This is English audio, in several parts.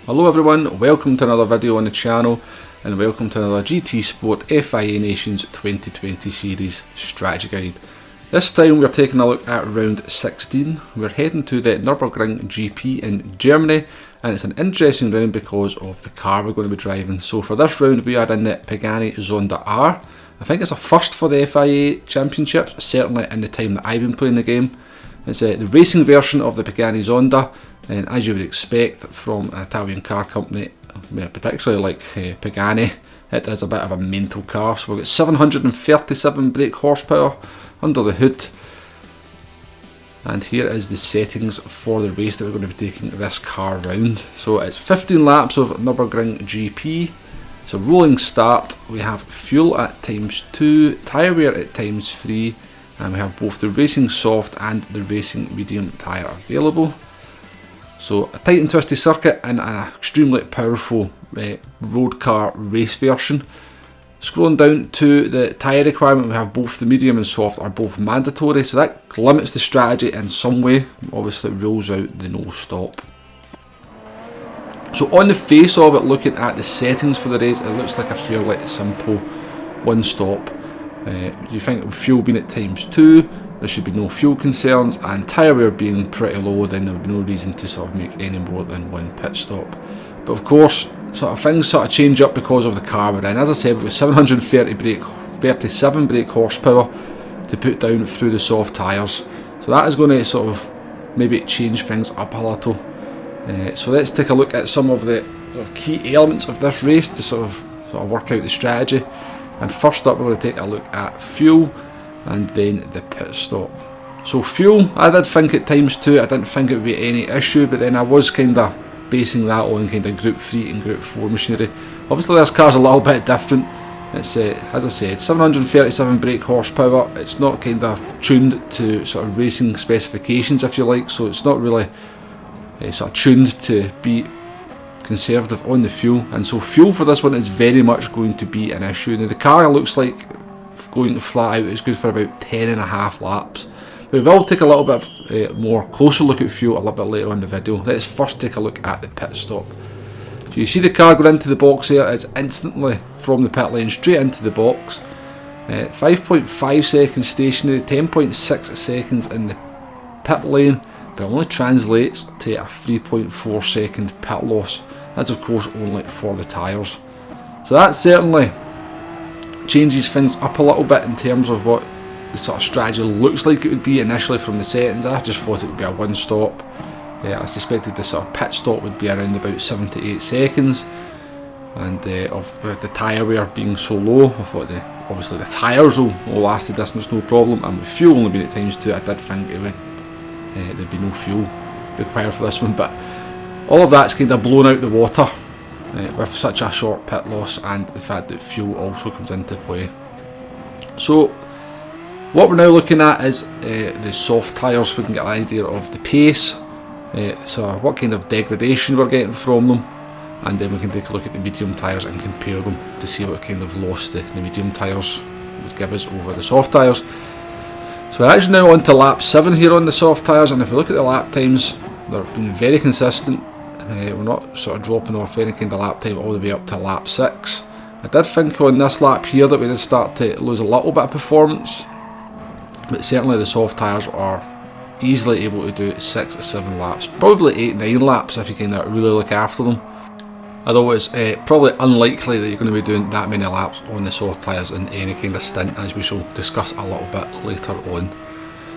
Hello everyone, welcome to another video on the channel and welcome to another GT Sport FIA Nations 2020 Series Strategy Guide. This time we're taking a look at round 16. We're heading to the Nurburgring GP in Germany and it's an interesting round because of the car we're going to be driving. So for this round we are in the Pagani Zonda R. I think it's a first for the FIA Championships, certainly in the time that I've been playing the game. It's the racing version of the Pagani Zonda. And as you would expect from an Italian car company, particularly like Pagani, it is a bit of a mental car. So we've got 737 brake horsepower under the hood. And here is the settings for the race that we're going to be taking this car round. So it's 15 laps of Nurburgring GP. It's a rolling start. We have fuel at ×2, tyre wear at ×3, and we have both the racing soft and the racing medium tyre available. So a tight and twisty circuit and an extremely powerful road car race version. Scrolling down to the tyre requirement, we have both the medium and soft are both mandatory, so that limits the strategy in some way. Obviously it rules out the no stop. So on the face of it, looking at the settings for the race, it looks like a fairly simple one stop. You think with fuel being at ×2, there should be no fuel concerns, and tyre wear being pretty low, then there would be no reason to sort of make any more than one pit stop. But of course, things sort of change up because of the car we're in. As I said, we've got 737 brake horsepower to put down through the soft tyres. So that is going to sort of maybe change things up a little. So let's take a look at some of the key elements of this race to sort of work out the strategy. And first up, we're going to take a look at fuel and then the pit stop. So fuel, I did think at ×2, I didn't think it would be any issue, but then I was kind of basing that on kind of Group 3 and Group 4 machinery. Obviously this car's a little bit different. It's, as I said, 737 brake horsepower. It's not kind of tuned to sort of racing specifications, if you like, so it's not really sort of tuned to be conservative on the fuel, and so fuel for this one is very much going to be an issue. Now the car looks like going flat out is good for about 10.5 laps. We will take a little bit more closer look at fuel a little bit later on in the video. Let's first take a look at the pit stop. So you see the car going into the box here, it's instantly from the pit lane straight into the box. 5.5 seconds stationary, 10.6 seconds in the pit lane, but it only translates to a 3.4 second pit loss. That's of course only for the tyres. So that certainly changes things up a little bit in terms of what the sort of strategy looks like it would be initially from the settings. I just thought it would be a one stop. I suspected the sort of pit stop would be around about 7 to 8 seconds, and with the tyre wear being so low, I thought obviously the tyres will last the distance no problem, and with fuel only being at ×2, I did think there'd be no fuel required for this one, but all of that's kind of blown out the water with such a short pit loss and the fact that fuel also comes into play. So what we're now looking at is the soft tyres. We can get an idea of the pace, so what kind of degradation we're getting from them, and then we can take a look at the medium tyres and compare them to see what kind of loss the medium tyres would give us over the soft tyres. So we're actually now on to lap 7 here on the soft tyres, and if we look at the lap times, they've been very consistent. We're not sort of dropping off any kind of lap time all the way up to lap 6. I did think on this lap here that we did start to lose a little bit of performance, but certainly the soft tyres are easily able to do 6 or 7 laps, probably 8-9 laps if you kind of really look after them. Although it's probably unlikely that you're going to be doing that many laps on the soft tyres in any kind of stint, as we shall discuss a little bit later on.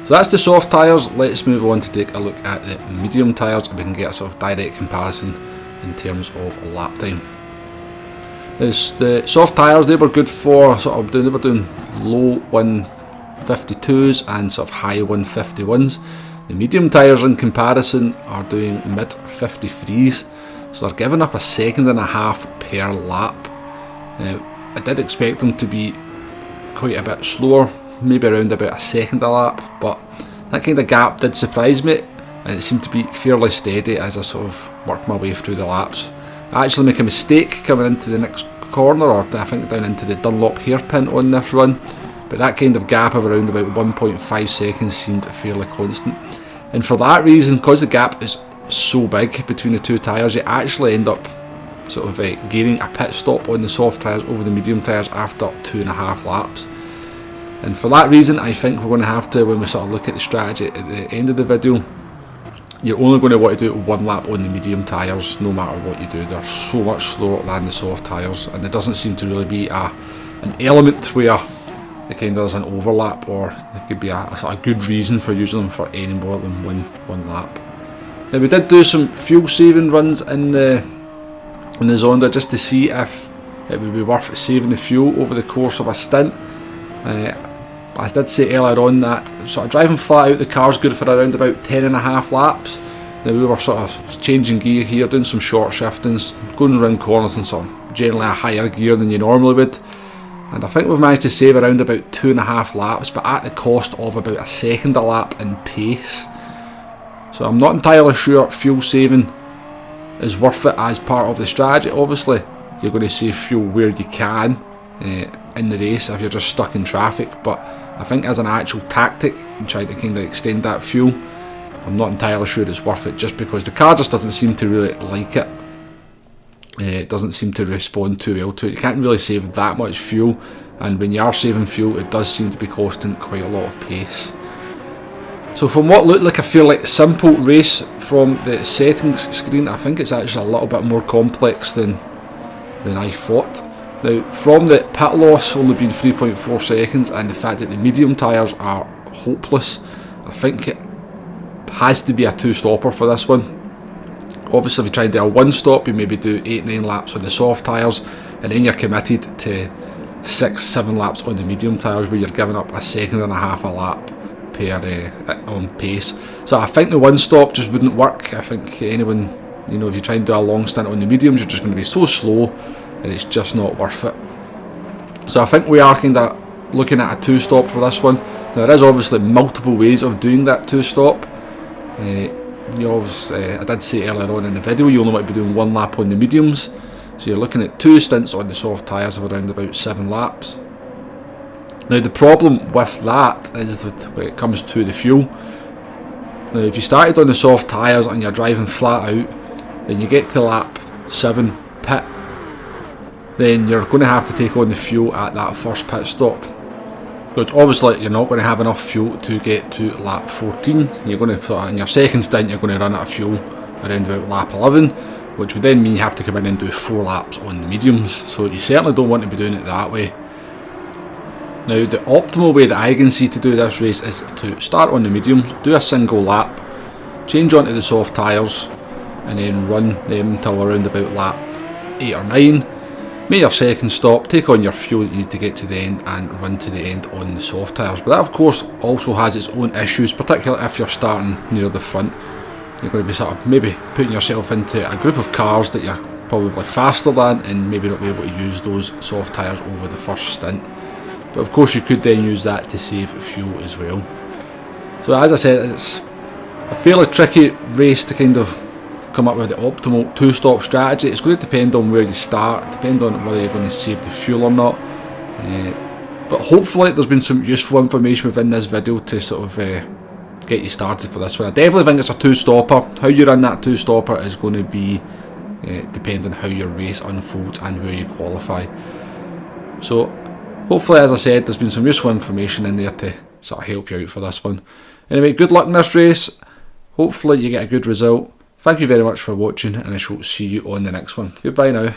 So that's the soft tyres. Let's move on to take a look at the medium tyres and we can get a sort of direct comparison in terms of lap time. The soft tyres, they were good for they were doing low 152s and sort of high 151s. The medium tyres in comparison are doing mid 53s, so they're giving up 1.5 seconds per lap. I did expect them to be quite a bit slower, maybe around about 1 second a lap, but that kind of gap did surprise me, and it seemed to be fairly steady as I sort of worked my way through the laps. I actually make a mistake coming into the next corner, or I think down into the Dunlop hairpin on this run, but that kind of gap of around about 1.5 seconds seemed fairly constant, and for that reason, because the gap is so big between the two tyres, you actually end up sort of gaining a pit stop on the soft tyres over the medium tyres after 2.5 laps. And for that reason, I think we're going to have to, when we sort of look at the strategy at the end of the video, you're only going to want to do 1 lap on the medium tyres no matter what you do. They're so much slower than the soft tyres, and there doesn't seem to really be an element where it kind of there's an overlap, or there could be a sort of good reason for using them for any more than one lap. Now, we did do some fuel saving runs in the Zonda just to see if it would be worth saving the fuel over the course of a stint. I did say earlier on that sort of driving flat out the car's good for around about 10.5 laps. Now, we were sort of changing gear here, doing some short shiftings, going around corners and sort of generally a higher gear than you normally would. And I think we've managed to save around about 2.5 laps, but at the cost of about a second a lap in pace. So I'm not entirely sure fuel saving is worth it as part of the strategy. Obviously, you're going to save fuel where you can in the race if you're just stuck in traffic, but I think as an actual tactic and trying to kind of extend that fuel, I'm not entirely sure it's worth it, just because the car just doesn't seem to really like it. It doesn't seem to respond too well to it. You can't really save that much fuel, and when you are saving fuel, it does seem to be costing quite a lot of pace. So from what looked like a fairly simple race from the settings screen, I think it's actually a little bit more complex than I thought. Now, from the pit loss only being 3.4 seconds and the fact that the medium tyres are hopeless, I think it has to be a 2-stopper for this one. Obviously, if you try and do a 1-stop, you maybe do 8-9 laps on the soft tyres, and then you're committed to 6-7 laps on the medium tyres, where you're giving up 1.5 seconds a lap per on pace. So I think the 1-stop just wouldn't work. I think anyone, if you try and do a long stint on the mediums, you're just going to be so slow, and it's just not worth it. So I think we are kind of looking at a 2-stop for this one. Now, there is obviously multiple ways of doing that 2-stop. I did say earlier on in the video, you only want to be doing 1 lap on the mediums, so you're looking at 2 stints on the soft tyres of around about 7 laps. Now, the problem with that is that when it comes to the fuel, now if you started on the soft tyres and you're driving flat out, then you get to lap 7 pit, then you're going to have to take on the fuel at that first pit stop. Because obviously you're not going to have enough fuel to get to lap 14. You're going to, in your second stint, you're going to run out of fuel around about lap 11, which would then mean you have to come in and do 4 laps on the mediums. So you certainly don't want to be doing it that way. Now, the optimal way that I can see to do this race is to start on the mediums, do a single lap, change onto the soft tyres, and then run them until around about lap 8 or 9. Make your second stop, take on your fuel that you need to get to the end, and run to the end on the soft tyres. But that, of course, also has its own issues, particularly if you're starting near the front. You're going to be sort of maybe putting yourself into a group of cars that you're probably faster than, and maybe not be able to use those soft tyres over the first stint. But of course, you could then use that to save fuel as well. So as I said, it's a fairly tricky race to kind of come up with the optimal 2-stop strategy. It's going to depend on where you start, depend on whether you're going to save the fuel or not. But hopefully there's been some useful information within this video to sort of get you started for this one. I definitely think it's a 2-stopper. How you run that 2-stopper is going to be depending on how your race unfolds and where you qualify. So hopefully, as I said, there's been some useful information in there to sort of help you out for this one. Anyway, good luck in this race. Hopefully you get a good result. Thank you very much for watching, and I shall see you on the next one. Goodbye now.